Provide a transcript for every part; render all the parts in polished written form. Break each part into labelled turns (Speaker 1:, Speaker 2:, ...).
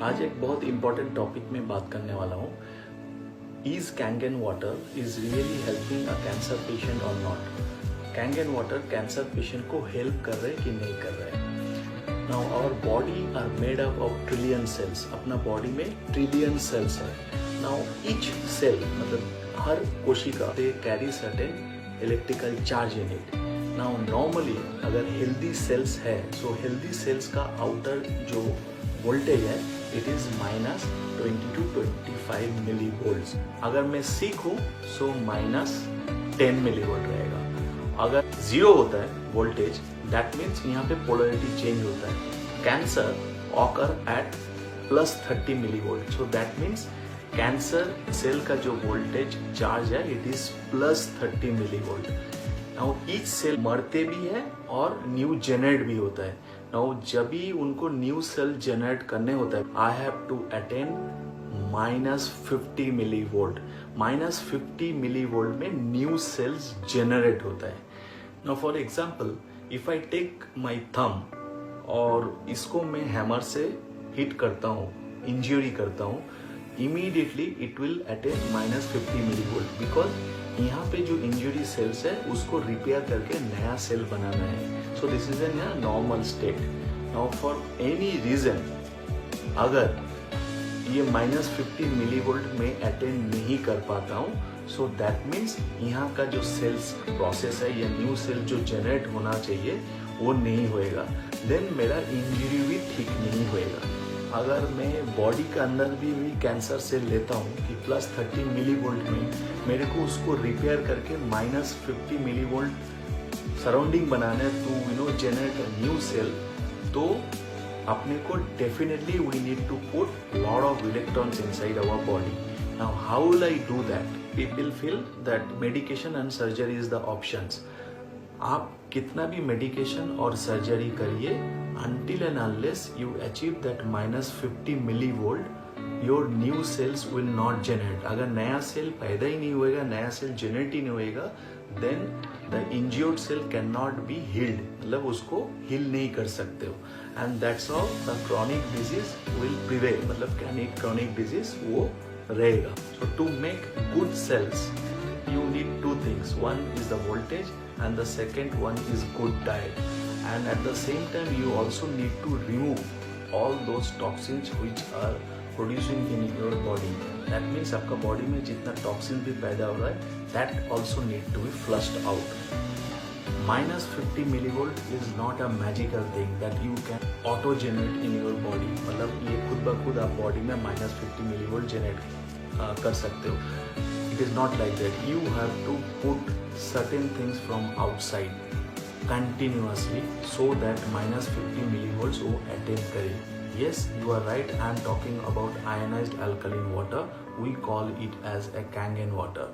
Speaker 1: आज एक बहुत इम्पोर्टेंट टॉपिक में बात करने वाला हूँ. Is Kangen water is really helping a cancer patient or not? Kangen water cancer patient को help कर रहे कि नहीं कर रहे? Now our body are made up of trillion cells. अपना body में trillion cells है. Now each cell मतलब हर कोशिका they carry certain electrical charge in it. Now normally अगर healthy cells है, so healthy cells का outer जो voltage है, it is minus 20 to 25 millivolts. अगर मैं sick हूँ, so minus 10 millivolt रहेगा. अगर zero होता है voltage, that means यहाँ पे polarity change होता है. Cancer occur at plus 30 millivolt. So that means cancer cell का जो voltage charge है, it is plus 30 millivolt. Now each cell मरते भी है और न्यू जनरेट भी होता है. Now जब भी उनको न्यू सेल जनरेट करने होता है, I have to attain minus 50 millivolt. Minus 50 millivolt में न्यू सेल्स जनरेट होता है. Now for example, if I take my thumb और इसको मैं हैमर से हिट करता हूँ, इंजरी करता हूँ, immediately it will attain minus 50 millivolt because यहाँ पे जो इंजरी सेल्स है उसको रिपेयर करके नया सेल बनाना है. So this is an normal state. Now for any reason अगर ये minus 50 मिलीवोल्ट में अटेंड नहीं कर पाता हूँ, सो दैट मीन्स यहाँ का जो सेल्स प्रोसेस है या न्यू सेल जो जनरेट होना चाहिए वो नहीं होएगा. देन मेरा इंजरी भी ठीक नहीं होएगा. अगर मैं बॉडी के अंदर भी कैंसर सेल लेता हूँ कि प्लस 30 मिलीवोल्ट में मेरे को उसको रिपेयर करके माइनस 50 मिलीवोल्ट सराउंडिंग बनाना to generate a new cell, तो अपने को definitely we need to put lot of electrons inside our body. Now how will I do that? People feel that medication and surgery is the options. आप कितना भी medication और surgery करिए, until and unless you achieve that minus 50 millivolt, your new cells will not generate. अगर नया cell पैदा ही नहीं होएगा, नया सेल जनरेट ही नहीं होएगा, then the injured cell cannot be healed. मतलब उसको heal नहीं कर सकते हो. And that's how the chronic disease will prevail. मतलब chronic disease वो रहेगा. So to make good cells, you need two things. One is the voltage and the second one is good diet. And at the same time you also need to remove all those toxins which are producing in your body. That means आपका body में जितना toxin भी पैदा हो रहा है, that also need to be flushed out. Minus 50 millivolt is not a magical thing that you can auto generate in your body. मतलब ये खुद ब खुद आप body में minus 50 millivolt generate कर सकते हो. It is not like that. You have to put certain things from outside continuously so that minus 50 millivolts वो attain करे. Yes, you are right. I am talking about ionized alkaline water. We call it as a Kangen water.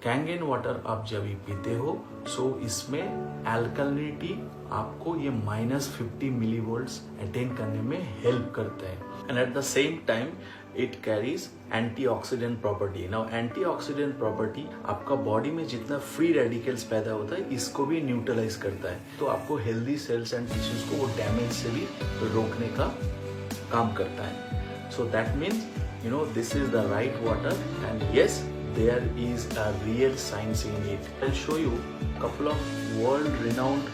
Speaker 1: Kangen water आप जब भी पीते हो, so इसमें alkalinity आपको ये minus 50 millivolts attain करने में help करता है. And at the same time it carries antioxidant property. Now antioxidant property आपका बॉडी में जितना फ्री रेडिकल्स पैदा होता है इसको भी न्यूट्रलाइज करता है, तो आपको हेल्दी सेल्स एंड टिश्यूज को वो डैमेज से भी रोकने का काम करता है. So that means this is the right water and yes there is a real science in it. I'll show you couple of world renowned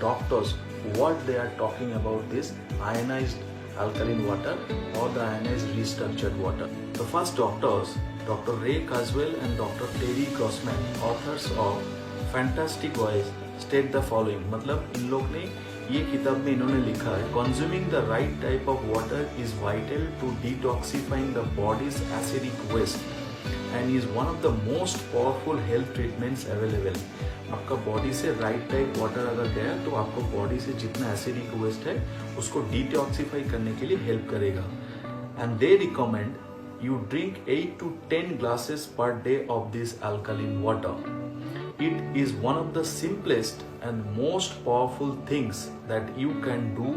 Speaker 1: doctors what they are talking about this ionized alkaline water or the ionized restructured water. The first doctors, Dr. Ray Kurzweil and Dr. Terry Grossman, authors of Fantastic Voyage, state the following. मतलब इन लोग ने ये किताब में इन्होंने लिखा है, consuming the right type of water is vital to detoxifying the body's acidic waste and is one of the most powerful health treatments available. आपका बॉडी से राइट टाइप वाटर अगर गया तो आपको बॉडी से जितना एसिडिक वेस्ट है उसको डिटॉक्सिफाई करने के लिए हेल्प करेगा. And they recommend you drink 8 to 10 glasses per day of this alkaline water. It is one of the simplest and most powerful things that you can do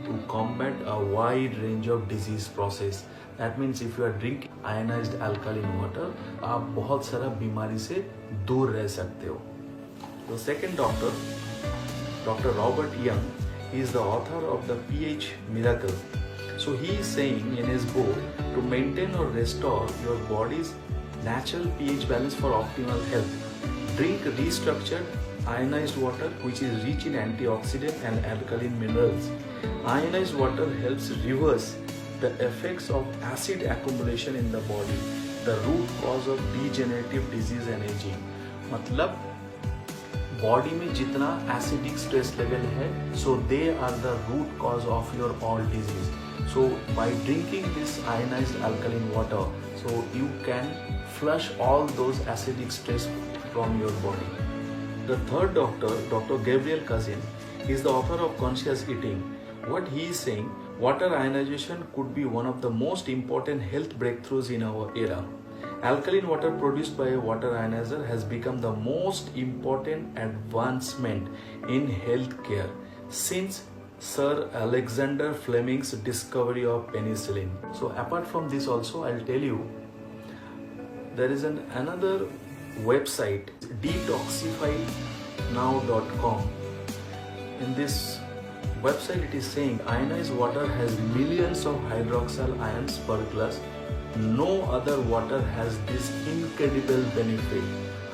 Speaker 1: to combat a wide range of disease process. That means if you are drinking ionized alkaline water, आप बहुत सारा बीमारी से दूर रह सकते हो. The second doctor, Dr. Robert Young, he is the author of the pH Miracle. So he is saying in his book to maintain or restore your body's natural pH balance for optimal health. Drink restructured ionized water which is rich in antioxidant and alkaline minerals. Ionized water helps reverse the effects of acid accumulation in the body, the root cause of degenerative disease and aging. मतलब body में जितना acidic stress level है, so they are the root cause of your all disease. So by drinking this ionized alkaline water, so you can flush all those acidic stress from your body. The third doctor, Dr. Gabriel Kazin, is the author of Conscious Eating. What he is saying, water ionization could be one of the most important health breakthroughs in our era. Alkaline water produced by a water ionizer has become the most important advancement in healthcare since Sir Alexander Fleming's discovery of penicillin. So apart from this also, I'll tell you, there is another website, detoxifynow.com. In this website it is saying ionized water has millions of hydroxyl ions per glass. No other water has this incredible benefit.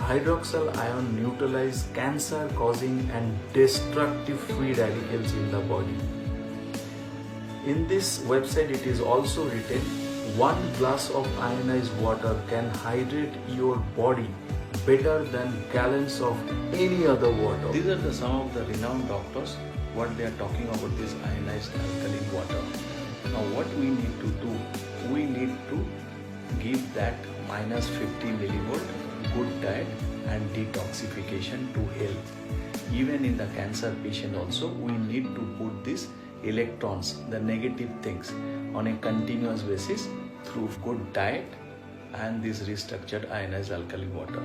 Speaker 1: Hydroxyl ion neutralize cancer causing and destructive free radicals in the body. In this website it is also written, 1 glass of ionized water can hydrate your body better than gallons of any other water. These are some of the renowned doctors, what they are talking about this ionized alkaline water. Now what we need to do, we need to give that minus 50 millivolt good diet and detoxification to health. Even in the cancer patient also, we need to put these electrons, the negative things, on a continuous basis through good diet and this restructured ionized alkaline water.